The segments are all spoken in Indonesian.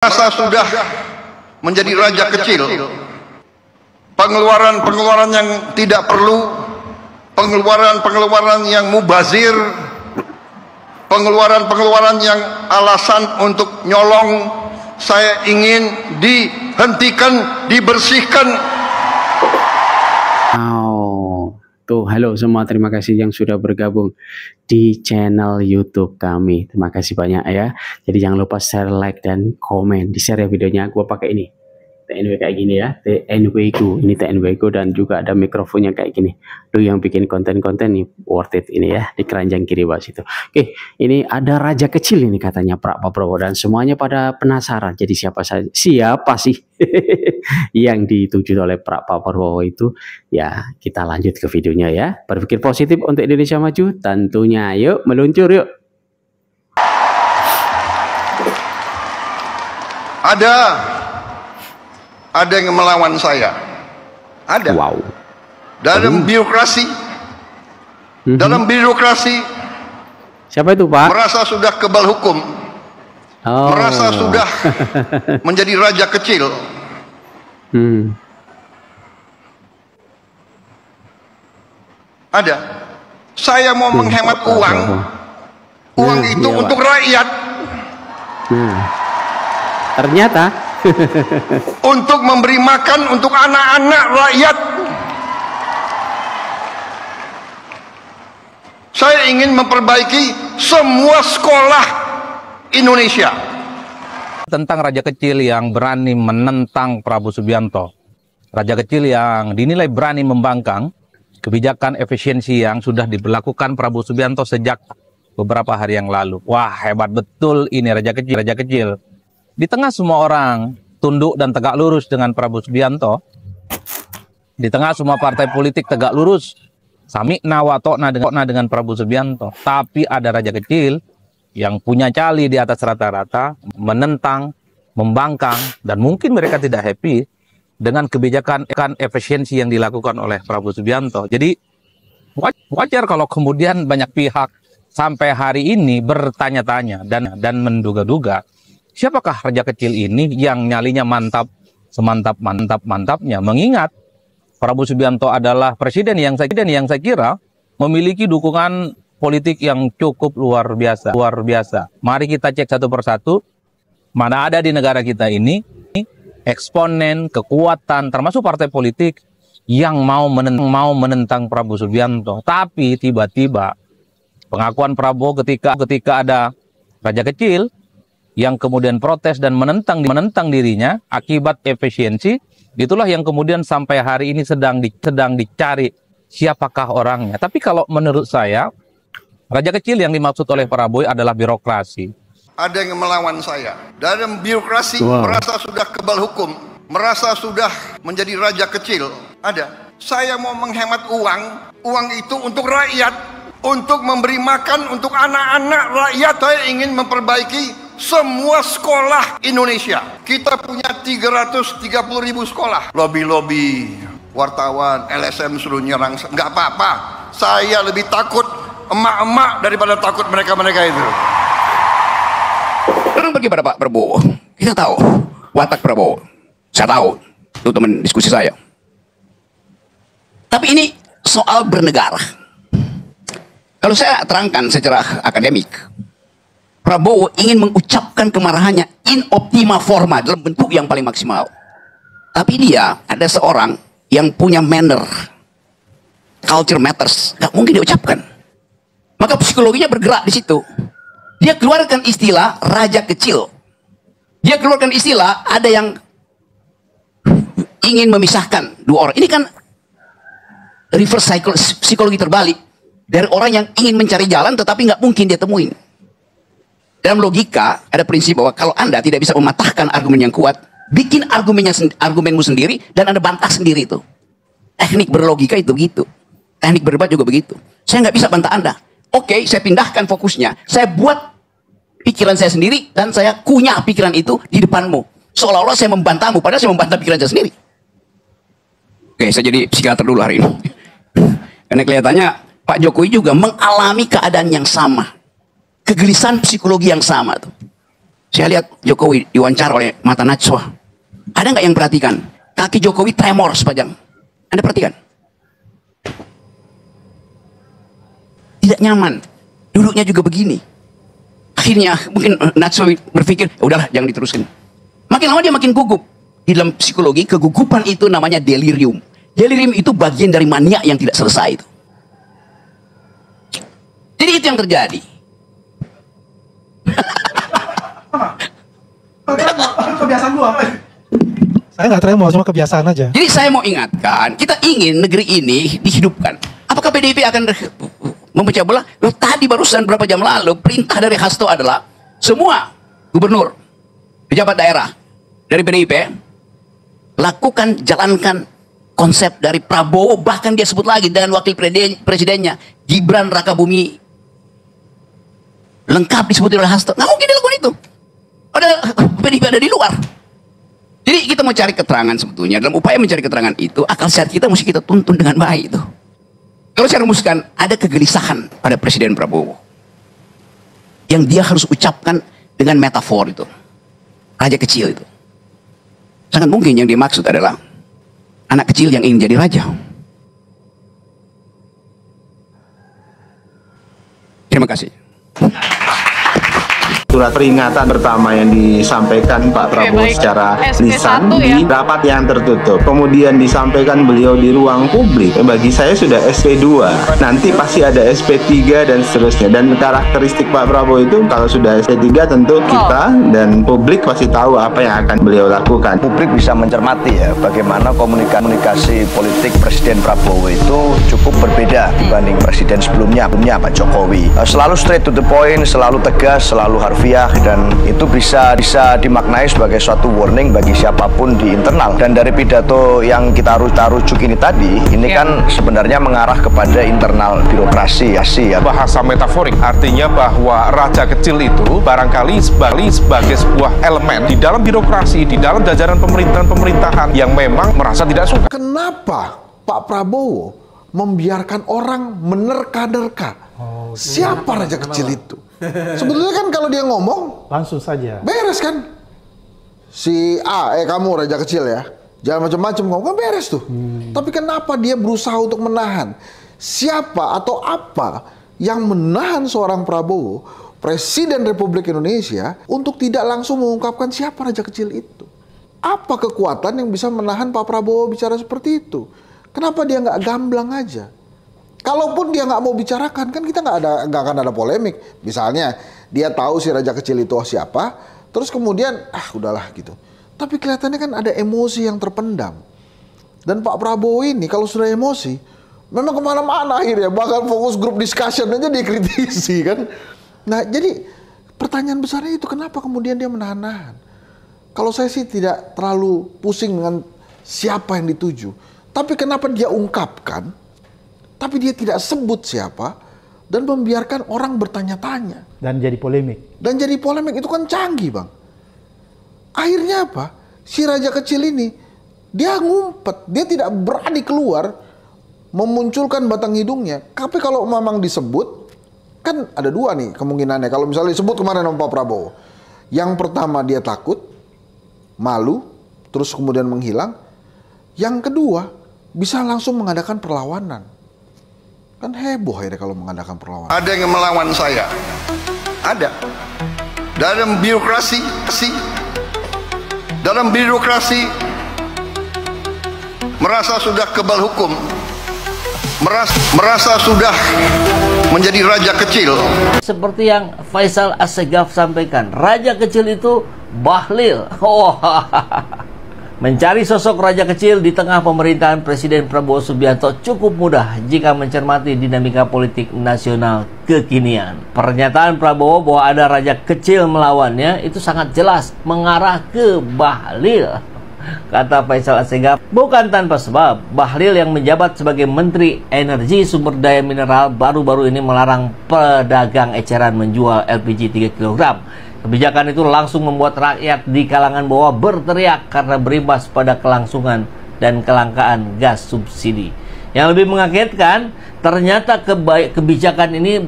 Merasa sudah menjadi raja kecil, pengeluaran-pengeluaran yang tidak perlu, pengeluaran-pengeluaran yang mubazir, pengeluaran-pengeluaran yang alasan untuk nyolong, saya ingin dihentikan, dibersihkan. Tuh, halo semua, terima kasih yang sudah bergabung di channel YouTube kami. Terima kasih banyak ya. Jadi jangan lupa share, like, dan komen. Di share ya videonya. Gue pakai ini TNW kayak gini ya, TNW Go. Ini TNW Go dan juga ada mikrofonnya kayak gini. Lu yang bikin konten-konten nih worth it ini ya, di keranjang kiri bawah situ. Oke, ini ada raja kecil ini katanya Pak Prabowo, dan semuanya pada penasaran. Jadi siapa sih yang dituju oleh Pak Prabowo itu? Ya, kita lanjut ke videonya ya. Berpikir positif untuk Indonesia maju tentunya. Yuk, meluncur yuk. Ada yang melawan saya. Ada. Wow. Dalam birokrasi. Dalam birokrasi. Siapa itu, Pak? Merasa sudah kebal hukum. Merasa sudah menjadi raja kecil. Ada. Saya mau menghemat uang. Uang itu iya, untuk rakyat. Ternyata untuk memberi makan untuk anak-anak rakyat. Saya ingin memperbaiki semua sekolah Indonesia. Tentang raja kecil yang berani menentang Prabowo Subianto. Raja kecil yang dinilai berani membangkang kebijakan efisiensi yang sudah diberlakukan Prabowo Subianto sejak beberapa hari yang lalu. Wah, hebat betul ini raja kecil, raja kecil. Di tengah semua orang tunduk dan tegak lurus dengan Prabowo Subianto, di tengah semua partai politik tegak lurus, samikna wa ta'na dengan Prabowo Subianto, tapi ada raja kecil yang punya cali di atas rata-rata, menentang, membangkang, dan mungkin mereka tidak happy dengan kebijakan efisiensi yang dilakukan oleh Prabowo Subianto. Jadi wajar kalau kemudian banyak pihak sampai hari ini bertanya-tanya dan menduga-duga, siapakah raja kecil ini yang nyalinya mantap, semantap-mantapnya, mengingat Prabowo Subianto adalah presiden yang saya kira memiliki dukungan politik yang cukup luar biasa. Mari kita cek satu persatu, mana ada di negara kita ini eksponen, kekuatan, termasuk partai politik yang mau menentang Prabowo Subianto. Tapi tiba-tiba pengakuan Prabowo ketika ada raja kecil yang kemudian protes dan menentang dirinya akibat efisiensi, itulah yang kemudian sampai hari ini sedang dicari siapakah orangnya. Tapi kalau menurut saya, raja kecil yang dimaksud oleh Prabowo adalah birokrasi. Ada yang melawan saya. Dalam birokrasi merasa sudah kebal hukum, merasa sudah menjadi raja kecil. Ada. Saya mau menghemat uang. Uang itu untuk rakyat, untuk memberi makan untuk anak-anak rakyat. Saya ingin memperbaiki semua sekolah Indonesia. Kita punya 330.000 sekolah. Lobby-lobby, wartawan, LSM suruh nyerang. Nggak apa-apa. Saya lebih takut emak-emak daripada takut mereka-mereka itu. Orang pergi pada Pak Prabowo. Kita tahu watak Prabowo. Saya tahu. Itu teman diskusi saya. Tapi ini soal bernegara. Kalau saya terangkan secara akademik, Prabowo ingin mengucapkan kemarahannya in optima forma, dalam bentuk yang paling maksimal. Tapi dia ada seorang yang punya manner, culture matters, nggak mungkin diucapkan. Maka psikologinya bergerak di situ. Dia keluarkan istilah raja kecil. Dia keluarkan istilah ada yang ingin memisahkan dua orang. Ini kan reverse psikologi terbalik dari orang yang ingin mencari jalan tetapi nggak mungkin dia temuin. Dalam logika ada prinsip bahwa kalau Anda tidak bisa mematahkan argumen yang kuat, bikin argumenmu sendiri dan Anda bantah sendiri itu. Teknik berlogika itu begitu. Teknik berdebat juga begitu. Saya nggak bisa bantah Anda. Oke, saya pindahkan fokusnya. Saya buat pikiran saya sendiri dan saya kunyah pikiran itu di depanmu. Seolah-olah saya membantahmu, padahal saya membantah pikiran saya sendiri. Oke, saya jadi psikiater dulu hari ini. Karena kelihatannya Pak Jokowi juga mengalami keadaan yang sama. Kegelisahan psikologi yang sama tuh. Saya lihat Jokowi diwawancara oleh Mata Najwa. Ada nggak yang perhatikan? Kaki Jokowi tremor sepanjang. Anda perhatikan? Tidak nyaman. Duduknya juga begini. Akhirnya mungkin Najwa berpikir, udahlah jangan diteruskan. Makin lama dia makin gugup. Di dalam psikologi, kegugupan itu namanya delirium. Delirium itu bagian dari mania yang tidak selesai itu. Jadi itu yang terjadi. Kebiasaan gua. Saya nggak tremor, cuma kebiasaan aja. Jadi saya mau ingatkan, kita ingin negeri ini dihidupkan. Apakah PDIP akan memecah belah? Loh, tadi barusan berapa jam lalu perintah dari Hasto adalah semua gubernur, pejabat daerah dari PDIP lakukan, jalankan konsep dari Prabowo, bahkan dia sebut lagi dengan wakil presidennya Gibran Rakabumi, lengkap disebut oleh Hasto. Nggak mungkin dilakukan itu. Padahal PDIP ada di luar. Jadi kita mau cari keterangan sebetulnya. Dalam upaya mencari keterangan itu, akal sehat kita mesti kita tuntun dengan baik itu. Kalau saya rumuskan, ada kegelisahan pada Presiden Prabowo yang dia harus ucapkan dengan metafor itu. Raja kecil itu. Sangat mungkin yang dimaksud adalah anak kecil yang ingin jadi raja. Terima kasih. Surat peringatan pertama yang disampaikan Pak Prabowo secara lisan di rapat yang tertutup. Kemudian disampaikan beliau di ruang publik. Bagi saya sudah SP2. Nanti pasti ada SP3 dan seterusnya. Dan karakteristik Pak Prabowo itu kalau sudah SP3 tentu kita dan publik pasti tahu apa yang akan beliau lakukan. Publik bisa mencermati ya bagaimana komunikasi politik Presiden Prabowo itu cukup berbeda dibanding presiden sebelumnya Pak Jokowi. Selalu straight to the point, selalu tegas, selalu harfiah, dan itu bisa dimaknai sebagai suatu warning bagi siapapun di internal. Dan dari pidato yang kita rujuk ini tadi, ini kan sebenarnya mengarah kepada internal birokrasi ya. Bahasa metaforik artinya bahwa raja kecil itu barangkali sebagai sebuah elemen di dalam birokrasi, di dalam jajaran pemerintahan yang memang merasa tidak suka. Kenapa Pak Prabowo membiarkan orang menerka-nerka? Siapa raja kecil itu? Sebetulnya kan kalau dia ngomong langsung saja beres kan. Si A, kamu raja kecil ya, jangan macam-macam ngomong kan beres tuh. Tapi kenapa dia berusaha untuk menahan? Siapa atau apa yang menahan seorang Prabowo, Presiden Republik Indonesia, untuk tidak langsung mengungkapkan siapa raja kecil itu? Apa kekuatan yang bisa menahan Pak Prabowo bicara seperti itu? Kenapa dia nggak gamblang aja? Kalaupun dia nggak mau bicarakan, kan kita nggak akan ada polemik. Misalnya dia tahu si raja kecil itu siapa, terus kemudian udahlah gitu. Tapi kelihatannya kan ada emosi yang terpendam. Dan Pak Prabowo ini kalau sudah emosi, memang kemana-mana akhirnya. Bahkan fokus grup discussion aja dikritisi kan. Nah jadi pertanyaan besarnya itu kenapa kemudian dia menahan-nahan? Kalau saya sih tidak terlalu pusing dengan siapa yang dituju. Tapi kenapa dia ungkapkan, tapi dia tidak sebut siapa, dan membiarkan orang bertanya-tanya. dan jadi polemik. Dan jadi polemik itu kan canggih bang. Akhirnya apa? Si raja kecil ini, dia ngumpet, dia tidak berani keluar, memunculkan batang hidungnya. Tapi kalau memang disebut, kan ada dua nih kemungkinannya. Kalau misalnya disebut kemarin sama Pak Prabowo. Yang pertama dia takut, malu, terus kemudian menghilang. Yang kedua, bisa langsung mengadakan perlawanan. Kan heboh akhirnya kalau mengadakan perlawanan. Ada yang melawan saya. Ada. Dalam birokrasi, merasa sudah kebal hukum, merasa sudah menjadi raja kecil. Seperti yang Faisal Assegaf sampaikan, raja kecil itu Bahlil. Mencari sosok raja kecil di tengah pemerintahan Presiden Prabowo Subianto cukup mudah jika mencermati dinamika politik nasional kekinian. Pernyataan Prabowo bahwa ada raja kecil melawannya itu sangat jelas mengarah ke Bahlil. Kata Faisal Assegaf, bukan tanpa sebab Bahlil yang menjabat sebagai Menteri Energi Sumber Daya Mineral baru-baru ini melarang pedagang eceran menjual LPG 3 kg. Kebijakan itu langsung membuat rakyat di kalangan bawah berteriak karena berimbas pada kelangsungan dan kelangkaan gas subsidi. Yang lebih mengagetkan, ternyata kebijakan ini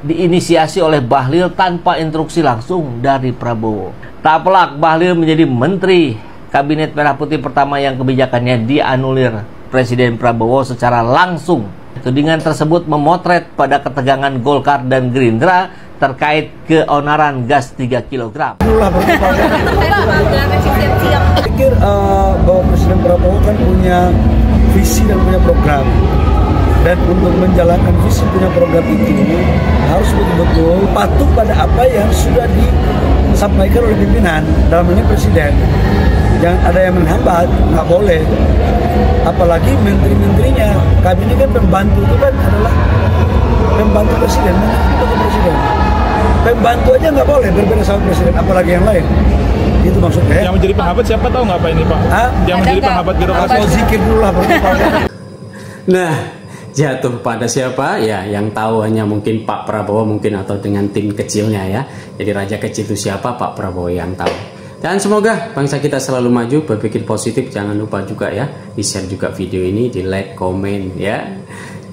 diinisiasi oleh Bahlil tanpa instruksi langsung dari Prabowo. Tak pelak Bahlil menjadi menteri Kabinet Merah Putih pertama yang kebijakannya dianulir Presiden Prabowo secara langsung. Tudingan tersebut memotret pada ketegangan Golkar dan Gerindra terkait keonaran gas 3 kg. Pikir bahwa Presiden Prabowo kan punya visi dan punya program. Dan untuk menjalankan visi punya program itu harus betul-betul patuh pada apa yang sudah disampaikan oleh pimpinan, dalam ini Presiden. Jangan ada yang menghambat, nggak boleh. Apalagi menteri-menterinya, kami ini kan pembantu itu kan adalah pembantu Presiden, Pembantu aja nggak boleh berbeda sama Presiden, apalagi yang lain. Itu maksudnya. Yang menjadi penghambat siapa tahu nggak Pak ini Pak? Yang menjadi penghambat birokrasi. Atau zikir dulu lah. Nah, jatuh pada siapa? Ya, yang tahu hanya mungkin Pak Prabowo mungkin atau dengan tim kecilnya ya. Jadi raja kecil itu siapa? Pak Prabowo yang tahu. Dan semoga bangsa kita selalu maju, berpikir positif. Jangan lupa juga ya, di-share juga video ini, di-like, komen ya.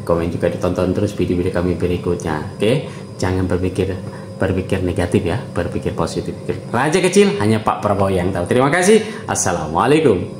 Komen juga, ditonton terus video-video kami berikutnya. Oke? Jangan berpikir negatif ya, berpikir positif. Raja kecil hanya Pak Prabowo yang tahu. Terima kasih. Assalamualaikum.